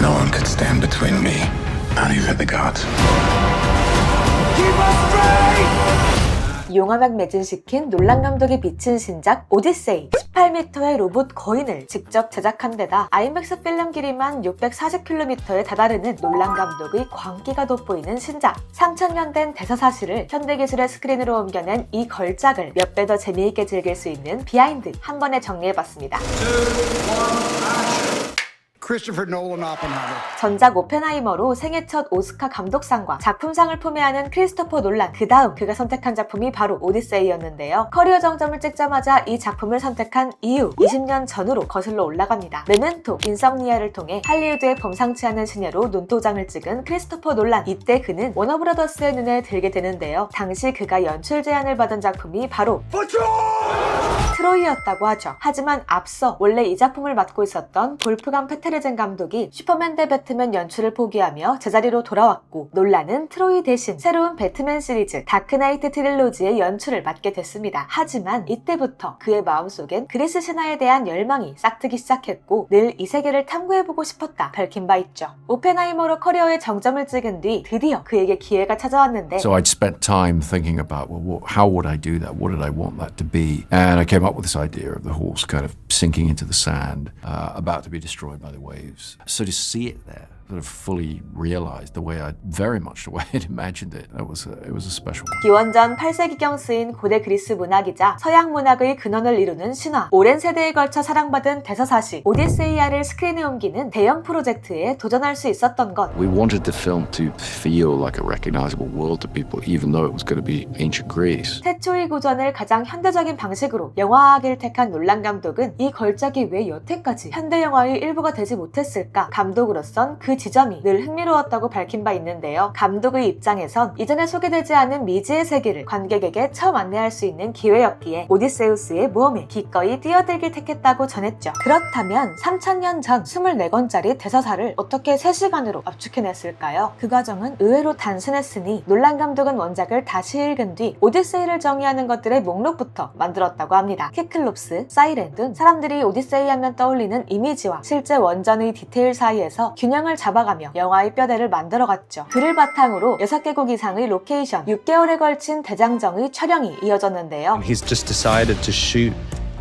No one could stand between me, not even the gods. 용암액 매진시킨 놀란 감독이 비친 신작 오디세이. 18m의 로봇 거인을 직접 제작한 데다 아이맥스 필름 길이만 640km에 다다르는 놀란 감독의 광기가 돋보이는 신작. 3000년 된 대서사실을 현대기술의 스크린으로 옮겨낸 이 걸작을 몇 배 더 재미있게 즐길 수 있는 비하인드 한 번에 정리해봤습니다. Christopher Nolan Oppenheimer. 전작 오펜하이머로 생애 첫 오스카 감독상과 작품상을 품에하는 크리스토퍼 놀란. 그 다음 그가 선택한 작품이 바로 오디세이였는데요. 커리어 정점을 찍자마자 이 작품을 선택한 이유, 20년 전으로 거슬러 올라갑니다. 메멘토, 인썸니아를 통해 할리우드의 범상치 않은 신예로 눈도장을 찍은 크리스토퍼 놀란. 이때 그는 워너브라더스의 눈에 들게 되는데요. 당시 그가 연출 제안을 받은 작품이 바로 트로이였다고 하죠. 하지만 앞서 원래 이 작품을 맡고 있었던 볼프강 페테르젠 감독이 슈퍼맨 대 배트맨 연출을 포기하며 제자리로 돌아왔고, 놀란은 트로이 대신 새로운 배트맨 시리즈 다크나이트 트릴로지의 연출을 맡게 됐습니다. 하지만 이때부터 그의 마음속엔 그리스 신화에 대한 열망이 싹트기 시작했고 늘 이 세계를 탐구해보고 싶었다 밝힌 바 있죠. 오펜하이머로 커리어의 정점을 찍은 뒤 드디어 그에게 기회가 찾아왔는데 So I'd spent time thinking about, well, how would I do that? What did I want that to be? And I came up with this idea of the horse kind of sinking into the sand, about to be destroyed by the waves. So to see it there, sort of fully realized the way I'd imagined it, it was a special one. 기원전 8세기경 쓰인 고대 그리스 문학이자 서양 문학의 근원을 이루는 신화, 오랜 세대에 걸쳐 사랑받은 대서사시 오디세이아를 스크린에 옮기는 대형 프로젝트에 도전할 수 있었던 것. We wanted the film to feel like a recognizable world to people, even though it was going to be ancient Greece. 태초의 고전을 가장 현대적인 방식으로 영화화하기를 택한 놀란 감독은 이 걸작이 왜 여태까지 현대 영화의 일부가 되지 못했을까? 감독으로선 그 지점이 늘 흥미로웠다고 밝힌 바 있는데요. 감독의 입장에선 이전에 소개되지 않은 미지의 세계를 관객에게 처음 안내할 수 있는 기회였기에 오디세우스의 모험에 기꺼이 뛰어들길 택했다고 전했죠. 그렇다면 3000년 전 24권짜리 대서사를 어떻게 3시간으로 압축해냈을까요? 그 과정은 의외로 단순했으니 놀란 감독은 원작을 다시 읽은 뒤 오디세이를 정의하는 것들의 목록부터 만들었다고 합니다. 키클롭스, 사이렌 등 사람들이 오디세이 하면 떠올리는 이미지와 실제 원전의 디테일 사이에서 균형을 잡아가며 영화의 뼈대를 만들어갔죠. 그를 바탕으로 6개국 이상의 로케이션, 6개월에 걸친 대장정의 촬영이 이어졌는데요. He's just decided to shoot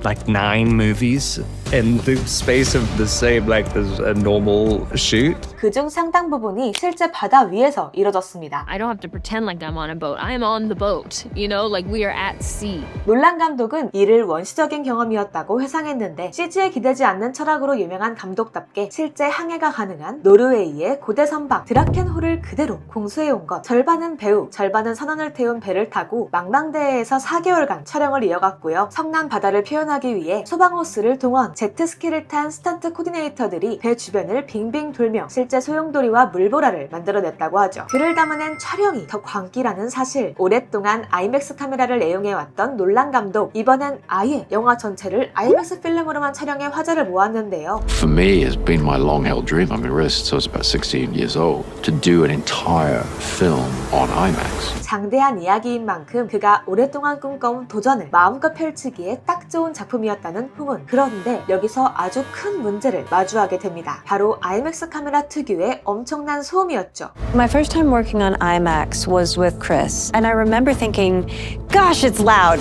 like 9 movies in the space of the same, like there's a normal shoot. 그중 상당 부분이 실제 바다 위에서 이뤄졌습니다. I don't have to pretend like I'm on a boat. I'm on the boat. You know, like we are at sea. 놀란 감독은 이를 원시적인 경험이었다고 회상했는데 CG에 기대지 않는 철학으로 유명한 감독답게 실제 항해가 가능한 노르웨이의 고대 선박 드라켄호를 그대로 공수해온 것. 절반은 배우, 절반은 선원을 태운 배를 타고 망망대해에서 4개월간 촬영을 이어갔고요. 성난 바다를 표현하기 위해 소방호스를 동원, 제트스키를 탄 스턴트 코디네이터들이 배 주변을 빙빙 돌며 실제 소용돌이와 물보라를 만들어냈다고 하죠. 그를 담아낸 촬영이 더 광기라는 사실. 오랫동안 아이맥스 카메라를 애용해왔던 놀란 감독, 이번엔 아예 영화 전체를 아이맥스 필름으로만 촬영해 화제를 모았는데요. For me, it's been my long-held dream. I've been really since I was about 16 years old to do an entire film on IMAX. 장대한 이야기인 만큼 그가 오랫동안 꿈꿔온 도전을 마음껏 펼치기에 딱 좋은 작품이었다는 후문. 그런데 여기서 아주 큰 문제를 마주하게 됩니다. 바로 아이맥스 카메라 특유의 엄청난 소음이었죠. My first time working on IMAX was with Chris, and I remember thinking, gosh, it's loud.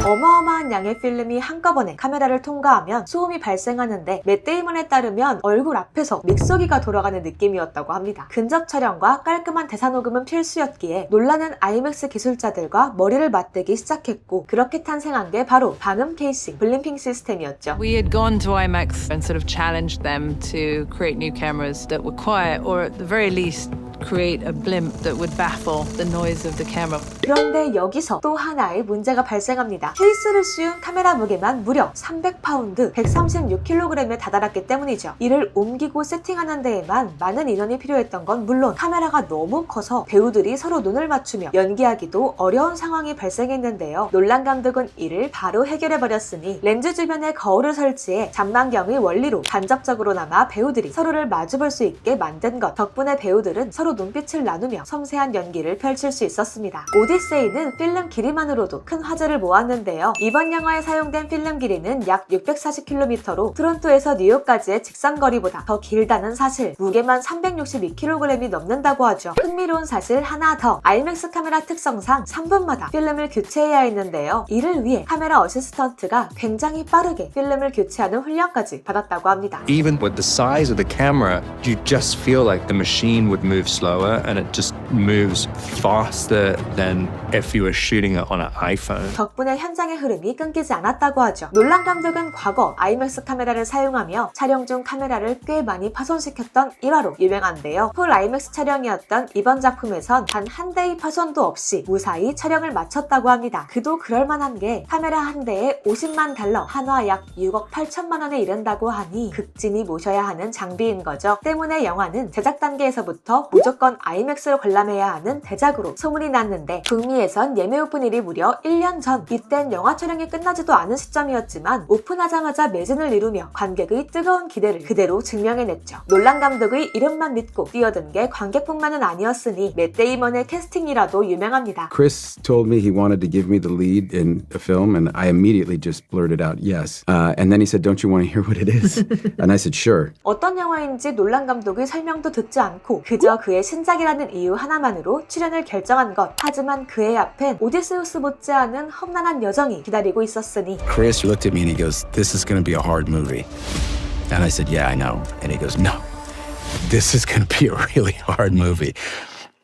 어마어마한 양의 필름이 한꺼번에 카메라를 통과하면 소음이 발생하는데 맷 데이먼에 따르면 얼굴 앞에서 믹서기가 돌아가는 느낌이었다고 합니다. 근접 촬영과 깔끔한 대사 녹음은 필수였기에 놀라는 아이맥스 기술자들과 머리를 맞대기 시작했고, 그렇게 탄생한 게 바로 방음 케이싱, 블림핑 시스템이었죠. We had gone to IMAX and sort of challenged them to create new cameras that were quiet, or at the very least create a blimp that would baffle the noise of the camera. 그런데 여기서 또 하나의 문제가 발생합니다. 케이스를 씌운 카메라 무게만 무려 300파운드, 136kg에 다다랐기 때문이죠. 이를 옮기고 세팅하는 데에만 많은 인원이 필요했던 건 물론 카메라가 너무 커서 배우들이 서로 눈을 맞추며 연기하기도 어려운 상황이 발생했는데요. 놀란 감독은 이를 바로 해결해버렸으니 렌즈 주변에 거울을 설치해 잠만경의 원리로 간접적으로나마 배우들이 서로를 마주볼 수 있게 만든 것. 덕분에 배우들은 서로 눈빛을 나누며 섬세한 연기를 펼칠 수 있었습니다. 오디세이는 필름 길이만으로도 큰 화제를 모았는데요. 이번 영화에 사용된 필름 길이는 약 640km로 토론토에서 뉴욕까지의 직선거리보다 더 길다는 사실, 무게만 362kg이 넘는다고 하죠. 흥미로운 사실 하나 더, IMAX 카메라 특성상 3분마다 필름을 교체해야 했는데요. 이를 위해 카메라 어시스턴트가 굉장히 빠르게 필름을 교체하는 훈련까지 받았다고 합니다. Even with the size of the camera, you just feel like the machine would move slower and it just moves faster than if you were shooting it on an iPhone. 덕분에 현장의 흐름이 끊기지 않았다고 하죠. 놀란 감독은 과거 IMAX 카메라를 사용하며 촬영 중 카메라를 꽤 많이 파손시켰던 일화로 유명한데요. 풀 IMAX 촬영이었던 이번 작품에선 단 한 대의 파손도 없이 무사히 촬영을 마쳤다고 합니다. 그도 그럴만한 게 카메라 한 대에 50만 달러, 한화 약 6억 8천만 원에 이른다고 하니 극진히 모셔야 하는 장비인 거죠. 때문에 영화는 제작 단계에서부터 무조건 IMAX로 관람해야 하는 대작으로 소문이 났는데 북미에선 예매 오픈일이 무려 1년 전, 이땐 영화 촬영이 끝나지도 않은 시점이었지만 오픈하자마자 매진을 이루며 관객의 뜨거운 기대를 그대로 증명해냈죠. 놀란 감독의 이름만 믿고 뛰어든 게 관객뿐만은 아니었으니 맷 데이먼의 캐스팅이라도 유명합니다. Chris told me he wanted to give me the lead in a film, and I immediately just blurted out yes. And then he said, "Don't you want to hear what it is?" And I said, "Sure." 어떤 영화인지 놀란 감독의 설명도 듣지 않고 그저 그의 신작이라는 이유 하나만으로 출연을 결정한 것. 하지만 그의 앞엔 오디세우스 못지않은 험난한 여정이 기다리고 있었으니 Chris looked at me and he goes, "This is going to be a hard movie." And I said, "Yeah, I know." And he goes, "No, this is going to be a really hard movie."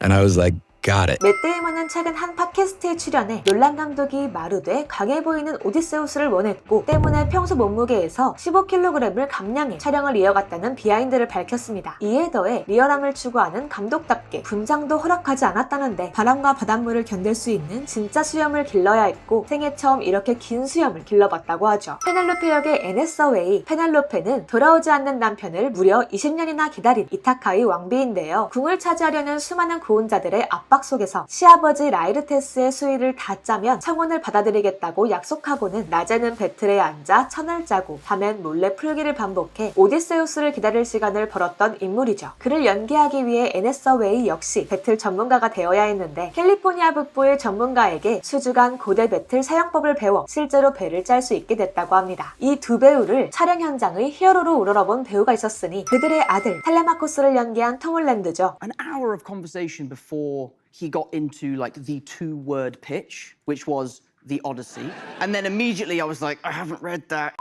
And I was like, got it. 맷 데이먼은 최근 한 팟캐스트에 출연해 놀란 감독이 마루되 강해 보이는 오디세우스를 원했고 때문에 평소 몸무게에서 15kg을 감량해 촬영을 이어갔다는 비하인드를 밝혔습니다. 이에 더해 리얼함을 추구하는 감독답게 분장도 허락하지 않았다는데 바람과 바닷물을 견딜 수 있는 진짜 수염을 길러야 했고 생애 처음 이렇게 긴 수염을 길러봤다고 하죠. 페넬로페 역의 애네 서웨이, 페넬로페는 돌아오지 않는 남편을 무려 20년이나 기다린 이타카의 왕비인데요. 궁을 차지하려는 수많은 고혼자들의 압박 속에서 시아버지 라이르테스의 수위를 다 짜면 청혼을 받아들이겠다고 약속하고는 낮에는 배틀에 앉아 천을 짜고 밤엔 몰래 풀기를 반복해 오디세우스를 기다릴 시간을 벌었던 인물이죠. 그를 연기하기 위해 애네 서웨이 역시 배틀 전문가가 되어야 했는데 캘리포니아 북부의 전문가에게 수주간 고대 배틀 사용법을 배워 실제로 배를 짤 수 있게 됐다고 합니다. 이 두 배우를 촬영 현장의 히어로로 우러러본 배우가 있었으니 그들의 아들 텔레마코스를 연기한 톰 홀랜드죠. An hour of conversation before he got into like the 2-word pitch, which was the Odyssey. And then immediately I was like, I haven't read that.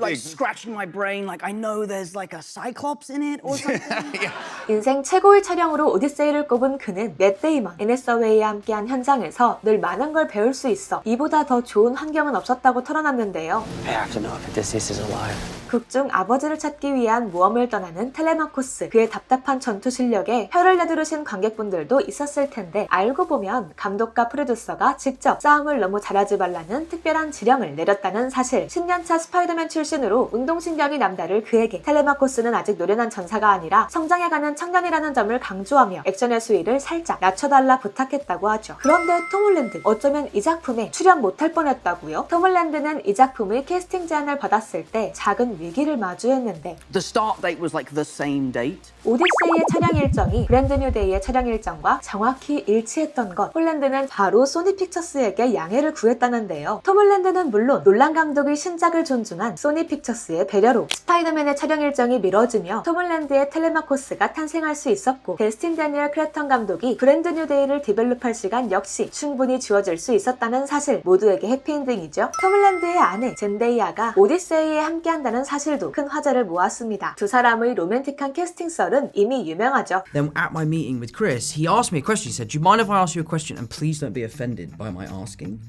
Like scratching my brain, like I know there's like a cyclops in it or something. 인생 최고의 촬영으로 오디세이를 꼽은 그는 맷 데이먼, 애네 서웨이와 함께한 현장에서 늘 많은 걸 배울 수 있어 이보다 더 좋은 환경은 없었다고 털어놨는데요. I have to know if Odysseus is alive. 극중 아버지를 찾기 위한 모험을 떠나는 텔레마코스, 그의 답답한 전투 실력에 혀를 내두르신 관객분들도 있었을 텐데 알고 보면 감독과 프로듀서가 직접 싸움을 너무 잘하지 말라는 특별한 지령을 내렸다는 사실. 10년차 스파이더맨 출신으로 운동신경이 남다를 그에게 텔레마코스는 아직 노련한 전사가 아니라 성장해가는 청년이라는 점을 강조하며 액션의 수위를 살짝 낮춰달라 부탁했다고 하죠. 그런데 톰 홀랜드, 어쩌면 이 작품에 출연 못할 뻔했다고요? 톰 홀랜드는 이 작품의 캐스팅 제안을 받았을 때 작은 위기를 마주했는데 The start date was like the same date. 오디세이의 촬영 일정이 브랜드 뉴 데이의 촬영 일정과 정확히 일치했던 것. 홀랜드는 바로 소니 픽처스에게 양해를 구했다는데요. 톰 홀랜드는 물론 놀란 감독의 신작을 존중한 소니 픽처스의 배려로 스파이더맨의 촬영 일정이 미뤄지며 톰 홀랜드의 텔레마코스가 탄생할 수 있었고 데스틴 다니엘 크레턴 감독이 브랜드 뉴 데이를 디벨롭할 시간 역시 충분히 주어질 수 있었다는 사실, 모두에게 해피엔딩이죠. 톰 홀랜드의 아내 젠데이아가 오디세이에 함께한다는 사실도 큰 화제를 모았습니다. 두 사람의 로맨틱한 캐스팅 썰은 이미 유명하죠. Then at my meeting with Chris, he asked me a question. He said, "Do you mind if I ask you a question? And please don't be offended by my asking."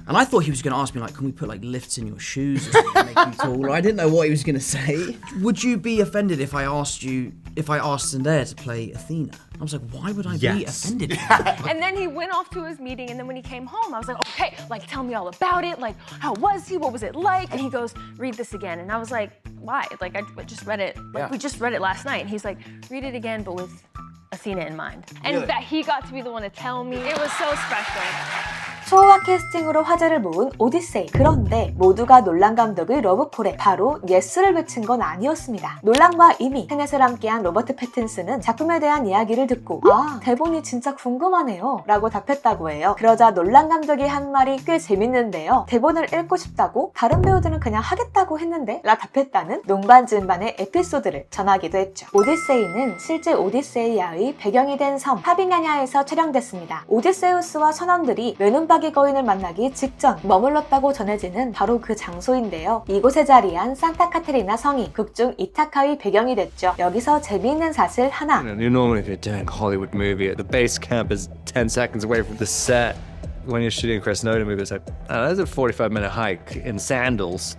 And I thought he was going to ask me, like, can we put like lifts in your shoes or something to make you taller? I didn't know what he was going to say. Would you be offended if I asked Zendaya to play Athena? I was like, why would I be offended? And then he went off to his meeting, and then when he came home, I was like, okay, like, tell me all about it. Like, how was he? What was it like? And he goes, read this again. And I was like, why? Like, I just read it. Like, we just read it last night. And he's like, read it again, but with Athena in mind. And that he got to be the one to tell me. It was so special. 초호화 캐스팅으로 화제를 모은 오디세이. 그런데 모두가 놀란 감독의 러브콜에 바로 예스를 외친 건 아니었습니다. 놀란과 이미 테넷을 함께한 로버트 패틴슨은 작품에 대한 이야기를 듣고 대본이 진짜 궁금하네요 라고 답했다고 해요. 그러자 놀란 감독이 한 말이 꽤 재밌는데요. 대본을 읽고 싶다고? 다른 배우들은 그냥 하겠다고 했는데? 라 답했다는 농반진반의 에피소드를 전하기도 했죠. 오디세이는 실제 오디세이아의 배경이 된 섬 파비냐냐에서 촬영됐습니다. 오디세우스와 선원들이 외눈박이 거인을 만나기 직전 머물렀다고 전해지는 바로 그 장소인데요. 이곳에 자리한 산타 카테리나 성이 극중 이타카의 배경이 됐죠. 여기서 재미있는 사실 하나. Normally if you're doing a Hollywood movie, the base camp is 10 seconds away from the set. When you're shooting a Chris Nolan movie, it's like, that's a 45-minute hike in sandals.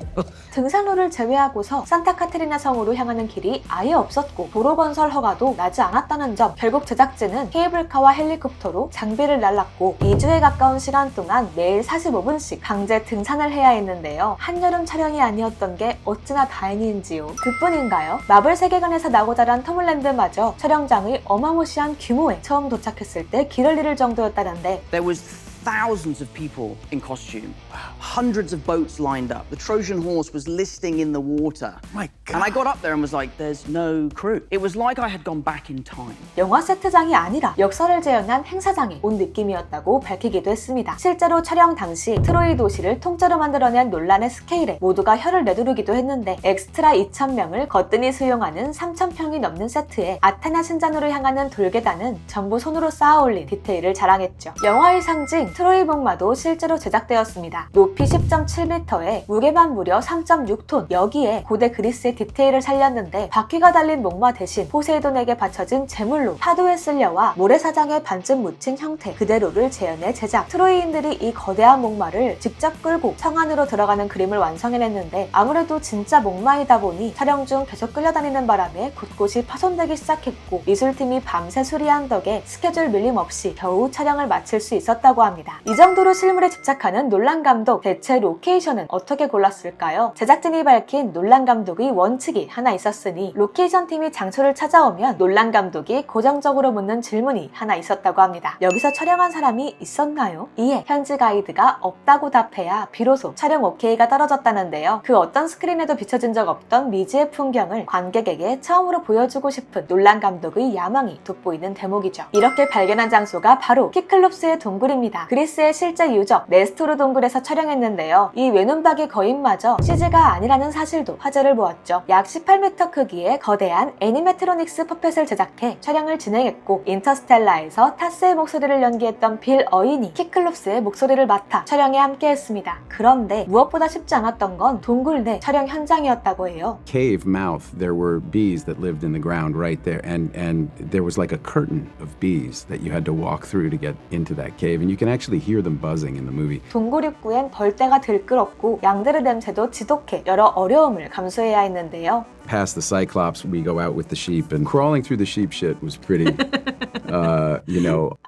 등산로를 제외하고서 산타 카테리나 성으로 향하는 길이 아예 없었고 도로 건설 허가도 나지 않았다는 점. 결국 제작진은 케이블카와 헬리콥터로 장비를 날랐고 2주에 가까운 시간 동안 매일 45분씩 강제 등산을 해야 했는데요. 한여름 촬영이 아니었던 게 어찌나 다행인지요. 그뿐인가요? 마블 세계관에서 나고 자란 톰 홀랜드마저 촬영장의 어마무시한 규모에 처음 도착했을 때 길을 잃을 정도였다는데 There was thousands of people in costume. Hundreds of boats lined up. The Trojan horse was listing in the water. My God. And I got up there and was like, there's no crew. It was like I had gone back in time. 영화 세트장이 아니라 역사를 재현한 행사장에 온 느낌이었다고 밝히기도 했습니다. 실제로 촬영 당시 트로이 도시를 통째로 만들어낸 논란의 스케일에 모두가 혀를 내두르기도 했는데 엑스트라 2,000명을 거뜬히 수용하는 3,000평이 넘는 세트에 아테나 신전으로 향하는 돌계단은 전부 손으로 쌓아올린 디테일을 자랑했죠. 영화의 상징 트로이 목마도 실제로 제작되었습니다. 높이 10.7m에 무게만 무려 3.6톤. 여기에 고대 그리스의 디테일을 살렸는데 바퀴가 달린 목마 대신 포세이돈에게 바쳐진 제물로 파도에 쓸려와 모래사장에 반쯤 묻힌 형태 그대로를 재현해 제작. 트로이인들이 이 거대한 목마를 직접 끌고 성 안으로 들어가는 그림을 완성해냈는데 아무래도 진짜 목마이다 보니 촬영 중 계속 끌려다니는 바람에 곳곳이 파손되기 시작했고 미술팀이 밤새 수리한 덕에 스케줄 밀림 없이 겨우 촬영을 마칠 수 있었다고 합니다. 이 정도로 실물에 집착하는 놀란 감독, 대체 로케이션은 어떻게 골랐을까요? 제작진이 밝힌 놀란 감독의 원칙이 하나 있었으니 로케이션 팀이 장소를 찾아오면 놀란 감독이 고정적으로 묻는 질문이 하나 있었다고 합니다. 여기서 촬영한 사람이 있었나요? 이에 현지 가이드가 없다고 답해야 비로소 촬영 오케이가 떨어졌다는데요. 그 어떤 스크린에도 비춰진 적 없던 미지의 풍경을 관객에게 처음으로 보여주고 싶은 놀란 감독의 야망이 돋보이는 대목이죠. 이렇게 발견한 장소가 바로 키클롭스의 동굴입니다. 그리스의 실제 유적 네스토르 동굴에서 촬영했는데요. 이 외눈박이 거인마저 CG가 아니라는 사실도 화제를 모았죠. 약 18m 크기의 거대한 애니메트로닉스 퍼펫을 제작해 촬영을 진행했고 인터스텔라에서 타스의 목소리를 연기했던 빌 어인이 키클롭스의 목소리를 맡아 촬영에 함께했습니다. 그런데 무엇보다 쉽지 않았던 건 동굴 내 촬영 현장이었다고 해요. Cave mouth, there were bees that lived in the ground right there, and there was like a curtain of bees that you had to walk through to get into that cave, and you can actually hear them buzzing in the movie. 동굴 입구엔 벌떼가 들끓었고 양들의 냄새도 지독해 여러 어려움을 감수해야 했는데요. Past the Cyclops, we go out with the sheep, and crawling through the sheep shit was pretty,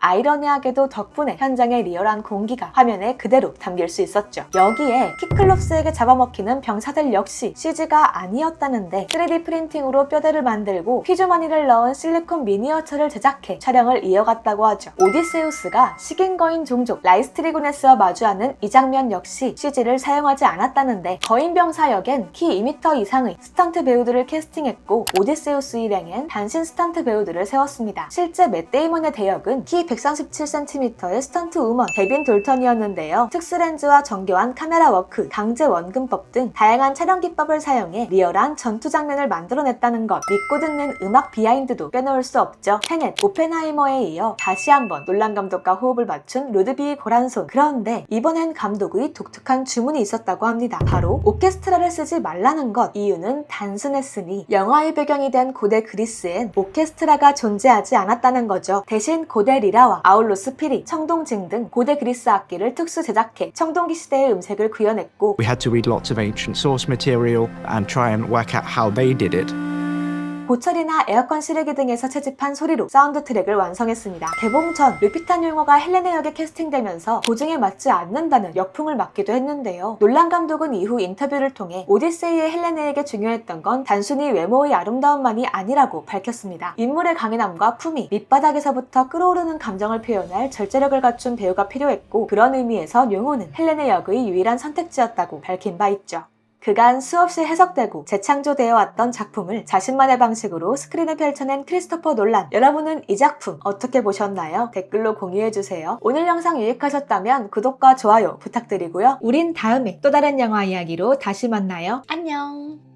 아이러니하게도 덕분에 현장의 리얼한 공기가 화면에 그대로 담길 수 있었죠. 여기에 키클롭스에게 잡아먹히는 병사들 역시 CG가 아니었다는데 3D 프린팅으로 뼈대를 만들고 피주머니를 넣은 실리콘 미니어처를 제작해 촬영을 이어갔다고 하죠. 오디세우스가 식인거인 종족 라이스트리고네스와 마주하는 이 장면 역시 CG를 사용하지 않았다는데 거인 병사 역엔 키 2m 이상의 스턴트 배우들을 캐스팅했고 오디세우스 일행엔 단신 스턴트 배우들을 세웠습니다. 실제 맷 데이먼의 대역은 키 137cm의 스턴트 우먼 데빈 돌턴이었는데요. 특수렌즈와 정교한 카메라 워크, 강제 원근법 등 다양한 촬영 기법을 사용해 리얼한 전투 장면을 만들어냈다는 것. 믿고 듣는 음악 비하인드도 빼놓을 수 없죠. 테넷, 오펜하이머에 이어 다시 한번 놀란 감독과 호흡을 맞춘 루드비 고란손. 그런데 이번엔 감독의 독특한 주문이 있었다고 합니다. 바로 오케스트라를 쓰지 말라는 것. 이유는 단순했으니 영화의 배경이 된 고대 그리스엔 오케스트라가 존재하지 않았다는 거죠. 대신 고대 리라와 아울로스 피리, 청동징 등 고대 그리스 악기를 특수 제작해 청동기 시대의 음색을 구현했고 We had to read lots of ancient source material and try and work out how they did it. 보철이나 에어컨 실외기 등에서 채집한 소리로 사운드 트랙을 완성했습니다. 개봉 전 루피타 뇽어가 헬레네 역에 캐스팅되면서 고증에 맞지 않는다는 역풍을 맞기도 했는데요. 놀란 감독은 이후 인터뷰를 통해 오디세이의 헬레네에게 중요했던 건 단순히 외모의 아름다움만이 아니라고 밝혔습니다. 인물의 강인함과 품위, 밑바닥에서부터 끌어오르는 감정을 표현할 절제력을 갖춘 배우가 필요했고 그런 의미에서 뇽어는 헬레네 역의 유일한 선택지였다고 밝힌 바 있죠. 그간 수없이 해석되고 재창조되어 왔던 작품을 자신만의 방식으로 스크린에 펼쳐낸 크리스토퍼 놀란. 여러분은 이 작품 어떻게 보셨나요? 댓글로 공유해주세요. 오늘 영상 유익하셨다면 구독과 좋아요 부탁드리고요. 우린 다음에 또 다른 영화 이야기로 다시 만나요. 안녕.